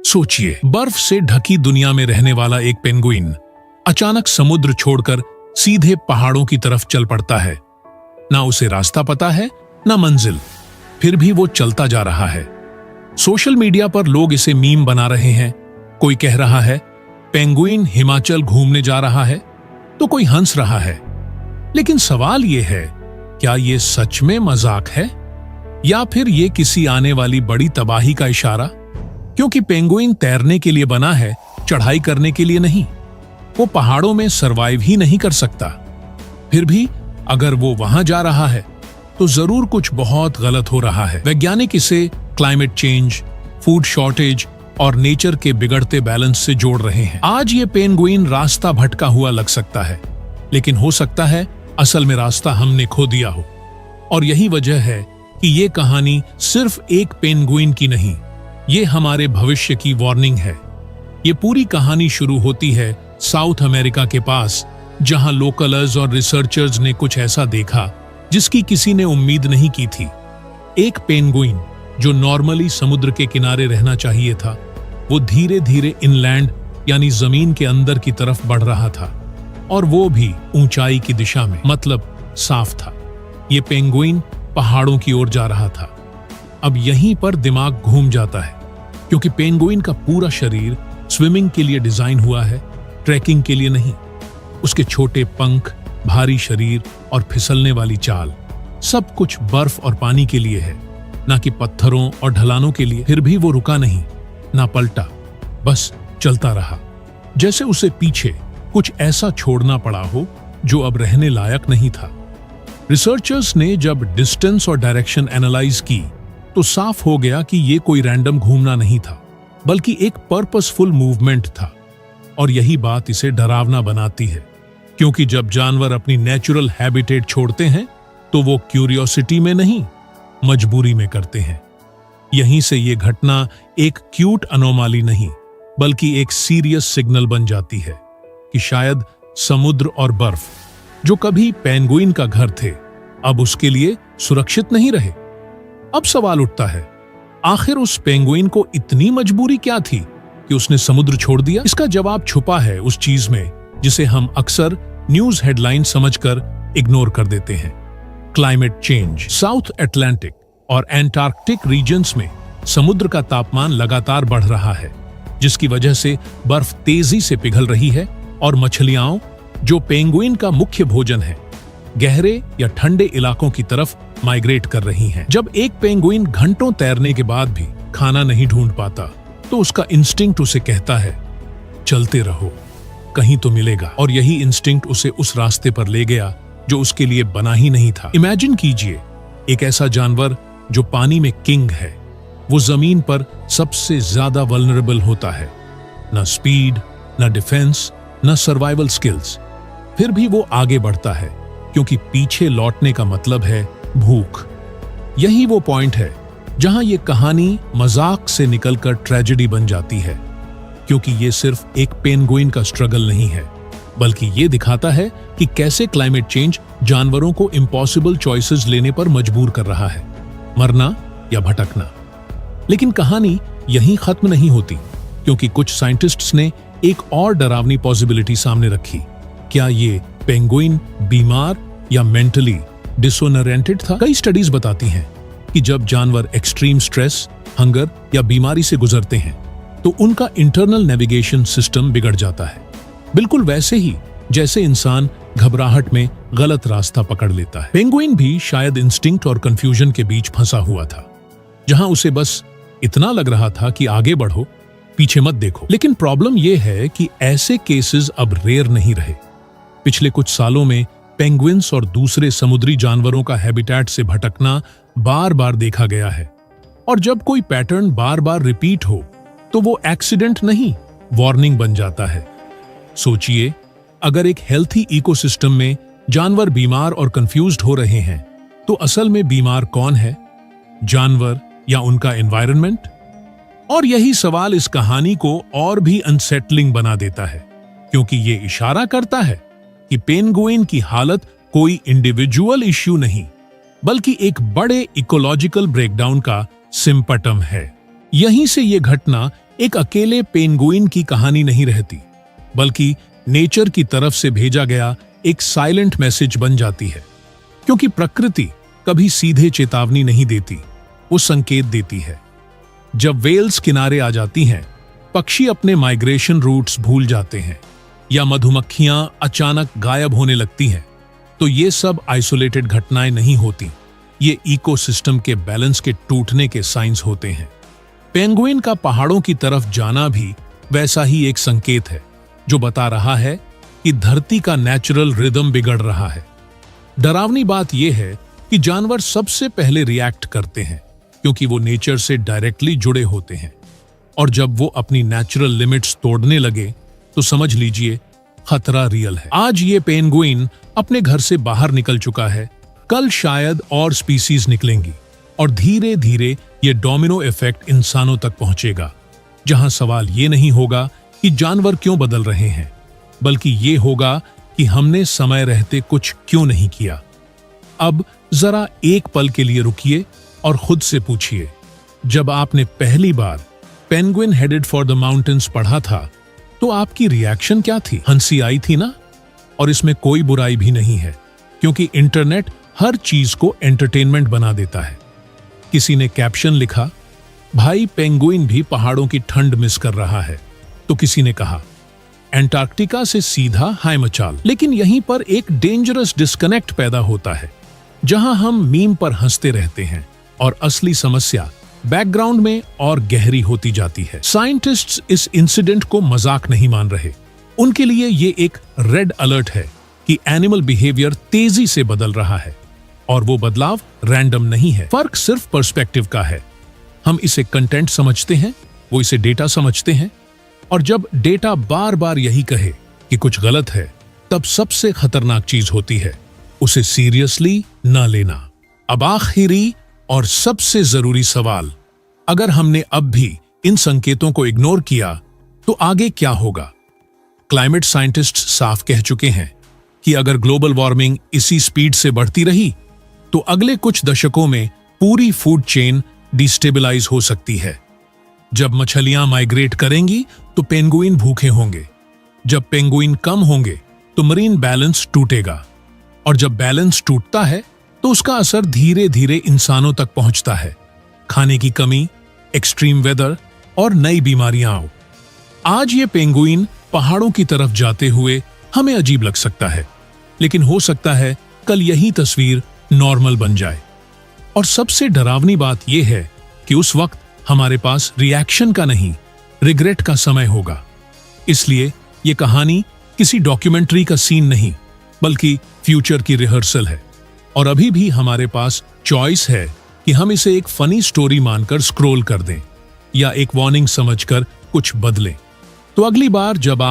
सोचिए, बर्फ से ढकी दुनिया में रहने वाला एक पेंगुइन अचानक समुद्र छोड़कर सीधे पहाड़ों की तरफ चल पड़ता है। ना उसे रास्ता पता है, ना मंजिल, फिर भी वो चलता जा रहा है। सोशल मीडिया पर लोग इसे मीम बना रहे हैं। कोई कह रहा है पेंगुइन हिमाचल घूमने जा रहा है, तो कोई हंस रहा है। लेकिन सवाल ये है, क्या ये सच में मजाक है या फिर ये किसी आने वाली बड़ी तबाही का इशारा? क्योंकि पेंगुइन तैरने के लिए बना है, चढ़ाई करने के लिए नहीं। वो पहाड़ों में सरवाइव ही नहीं कर सकता। फिर भी अगर वो वहां जा रहा है तो जरूर कुछ बहुत गलत हो रहा है। वैज्ञानिक इसे क्लाइमेट चेंज, फूड शॉर्टेज और नेचर के बिगड़ते बैलेंस से जोड़ रहे हैं। आज ये पेंगुइन रास्ता भटका हुआ लग सकता है, लेकिन हो सकता है असल में रास्ता हमने खो दिया हो। और यही वजह है कि ये कहानी सिर्फ एक पेंगुइन की नहीं, ये हमारे भविष्य की वार्निंग है। ये पूरी कहानी शुरू होती है साउथ अमेरिका के पास, जहां लोकलर्स और रिसर्चर्स ने कुछ ऐसा देखा जिसकी किसी ने उम्मीद नहीं की थी। एक पेंगुइन जो नॉर्मली समुद्र के किनारे रहना चाहिए था, वो धीरे धीरे इनलैंड यानी जमीन के अंदर की तरफ बढ़ रहा था, और वो भी ऊंचाई की दिशा में, मतलब साफ था। ये पेंगुइन पहाड़ों की ओर जा रहा था। अब यहीं पर दिमाग घूम जाता है, क्योंकि पेंगुइन का पूरा शरीर स्विमिंग के लिए डिजाइन हुआ है, ट्रैकिंग के लिए नहीं। उसके छोटे पंख, भारी शरीर और फिसलने वाली चाल, सब कुछ बर्फ और पानी के लिए है, ना कि पत्थरों और ढलानों के लिए। फिर भी वो रुका नहीं, ना पलटा, बस चलता रहा, जैसे उसे पीछे कुछ ऐसा छोड़ना पड़ा हो जो अब रहने लायक नहीं था। रिसर्चर्स ने जब डिस्टेंस और डायरेक्शन एनालाइज की तो साफ हो गया कि ये कोई रैंडम घूमना नहीं था, बल्कि एक पर्पसफुल मूवमेंट था। और यही बात इसे डरावना बनाती है, क्योंकि जब जानवर अपनी नेचुरल हैबिटेट छोड़ते हैं तो वो क्यूरियोसिटी में नहीं, मजबूरी में करते हैं। यहीं से ये घटना एक क्यूट अनोमाली नहीं, बल्कि एक सीरियस सिग्नल बन जाती है कि शायद समुद्र और बर्फ, जो कभी पेंगुइन का घर थे, अब उसके लिए सुरक्षित नहीं रहे। अब सवाल उठता है, आखिर उस पेंगुइन को इतनी मजबूरी क्या थी कि उसने समुद्र छोड़ दिया? इसका जवाब छुपा है उस चीज में जिसे हम अक्सर न्यूज हेडलाइन समझकर इग्नोर कर देते हैं, क्लाइमेट चेंज। साउथ अटलांटिक और एंटार्कटिक रीजन्स में समुद्र का तापमान लगातार बढ़ रहा है, जिसकी वजह से बर्फ तेजी से पिघल रही है और मछलियां, जो पेंगुइन का मुख्य भोजन है, गहरे या ठंडे इलाकों की तरफ माइग्रेट कर रही हैं। जब एक पेंगुइन घंटों तैरने के बाद भी खाना नहीं ढूंढ पाता, तो उसका इंस्टिंक्ट उसे कहता है, चलते रहो, कहीं तो मिलेगा। और यही इंस्टिंक्ट उसे उस रास्ते पर ले गया जो उसके लिए बना ही नहीं था। इमेजिन कीजिए, एक ऐसा जानवर जो पानी में किंग है, वो जमीन पर सबसे ज्यादा वल्नरेबल होता है। न स्पीड, न डिफेंस, न सर्वाइवल स्किल्स, फिर भी वो आगे बढ़ता है, क्योंकि पीछे लौटने का मतलब है भूख। यही वो पॉइंट है जहां ये कहानी मजाक से निकलकर ट्रेजेडी बन जाती है, क्योंकि ये सिर्फ एक पेंगुइन का स्ट्रगल नहीं है, बल्कि ये दिखाता है कि कैसे क्लाइमेट चेंज जानवरों को इम्पॉसिबल चॉइसेस लेने पर मजबूर कर रहा है, मरना या भटकना। लेकिन कहानी यहीं खत्म नहीं होती, क्योंकि कुछ साइंटिस्ट्स ने एक और डरावनी पॉसिबिलिटी सामने रखी। क्या ये पेंगुइन बीमार या मेंटली डिसोनरेंटेड था? कई स्टडीज बताती हैं कि जब जानवर एक्सट्रीम स्ट्रेस, हंगर या बीमारी से गुजरते हैं तो उनका इंटरनल नेविगेशन सिस्टम बिगड़ जाता है, बिल्कुल वैसे ही जैसे इंसान घबराहट में गलत रास्ता पकड़ लेता है। पेंगुइन भी शायद इंस्टिंक्ट और कंफ्यूजन के बीच फंसा हुआ था, जहां उसे बस इतना लग रहा था कि आगे बढ़ो, पीछे मत देखो। लेकिन प्रॉब्लम यह है कि ऐसे केसेस अब रेयर नहीं रहे। पिछले कुछ सालों में पेंगुइन्स और दूसरे समुद्री जानवरों का हैबिटेट से भटकना बार बार देखा गया है, और जब कोई पैटर्न बार बार रिपीट हो तो वो एक्सीडेंट नहीं, वार्निंग बन जाता है। सोचिए, अगर एक हेल्थी इकोसिस्टम में जानवर बीमार और कंफ्यूज्ड हो रहे हैं, तो असल में बीमार कौन है, जानवर या उनका एनवायरनमेंट? और यही सवाल इस कहानी को और भी अनसेटलिंग बना देता है, क्योंकि ये इशारा करता है कि पेंगुइन की हालत कोई इंडिविजुअल इश्यू नहीं, बल्कि एक बड़े इकोलॉजिकल ब्रेकडाउन का सिम्पटम है। यहीं से ये घटना एक अकेले पेंगुइन की कहानी नहीं रहती, बल्कि नेचर की तरफ से भेजा गया एक साइलेंट मैसेज बन जाती है। क्योंकि प्रकृति कभी सीधे चेतावनी नहीं देती, वो संकेत देती है। जब वेल्स किनारे आ जाती हैं, पक्षी अपने माइग्रेशन रूट्स भूल जाते हैं या मधुमक्खियां अचानक गायब होने लगती हैं, तो ये सब आइसोलेटेड घटनाएं नहीं होती। ये इकोसिस्टम के बैलेंस के टूटने के साइंस होते हैं। पेंगुइन का पहाड़ों की तरफ जाना भी वैसा ही एक संकेत है, जो बता रहा है कि धरती का नेचुरल रिदम बिगड़ रहा है। डरावनी बात यह है कि जानवर सबसे पहले रिएक्ट करते हैं, क्योंकि वो नेचर से डायरेक्टली जुड़े होते हैं। और जब वो अपनी नेचुरल लिमिट्स तोड़ने लगे, तो समझ लीजिए खतरा रियल है। आज ये पेंगुइन अपने घर से बाहर निकल चुका है, कल शायद और स्पीसीज निकलेंगी, और धीरे धीरे ये डोमिनो इफेक्ट इंसानों तक पहुंचेगा, जहां सवाल ये नहीं होगा कि जानवर क्यों बदल रहे हैं, बल्कि ये होगा कि हमने समय रहते कुछ क्यों नहीं किया। अब जरा एक पल के लिए रुकिए और खुद से पूछिए, जब आपने पहली बार penguin headed for the mountains पढ़ा था, तो आपकी रिएक्शन क्या थी? हंसी आई थी ना? और इसमें कोई बुराई भी नहीं है, क्योंकि इंटरनेट हर चीज को एंटरटेनमेंट बना देता है। किसी ने कैप्शन लिखा, भाई पेंगुइन भी पहाड़ों की ठंड मिस कर रहा है, तो किसी ने कहा एंटार्क्टिका से सीधा हाय मचाल। लेकिन यहीं पर एक डेंजरस डिस्कनेक्ट पैदा होता है, जहां हम मीम पर हंसते रहते हैं और असली समस्या बैकग्राउंड में और गहरी होती जाती है। साइंटिस्ट्स इस इंसिडेंट को मजाक नहीं मान रहे। उनके लिए ये एक रेड अलर्ट है कि एनिमल बिहेवियर तेजी से बदल रहा है, और वो बदलाव रैंडम नहीं है। फर्क सिर्फ पर्सपेक्टिव का है। हम इसे कंटेंट समझते हैं, वो इसे डेटा समझते हैं, और जब डेटा बार बार यही कहे कि कुछ गलत है, तब सबसे खतरनाक चीज होती है उसे सीरियसली न लेना। अब आखिरी और सबसे जरूरी सवाल, अगर हमने अब भी इन संकेतों को इग्नोर किया, तो आगे क्या होगा? क्लाइमेट साइंटिस्ट साफ कह चुके हैं कि अगर ग्लोबल वार्मिंग इसी स्पीड से बढ़ती रही, तो अगले कुछ दशकों में पूरी फूड चेन डिस्टेबलाइज हो सकती है। जब मछलियां माइग्रेट करेंगी, तो पेंगुइन भूखे होंगे। जब पेंगुइन कम होंगे, तो मरीन बैलेंस टूटेगा, और जब बैलेंस टूटता है, तो उसका असर धीरे धीरे इंसानों तक पहुंचता है। खाने की कमी, एक्सट्रीम वेदर और नई बीमारियां। आज ये पेंगुइन पहाड़ों की तरफ जाते हुए हमें अजीब लग सकता है, लेकिन हो सकता है कल यही तस्वीर नॉर्मल बन जाए। और सबसे डरावनी बात यह है कि उस वक्त हमारे पास रिएक्शन का नहीं, रिग्रेट का समय होगा। इसलिए ये कहानी किसी डॉक्यूमेंट्री का सीन नहीं, बल्कि फ्यूचर की रिहर्सल है। और अभी भी हमारे पास चॉइस है कि हम इसे एक फनी स्टोरी मानकर स्क्रॉल कर दें, या एक वार्निंग समझकर कुछ बदलें। तो अगली बार जब आप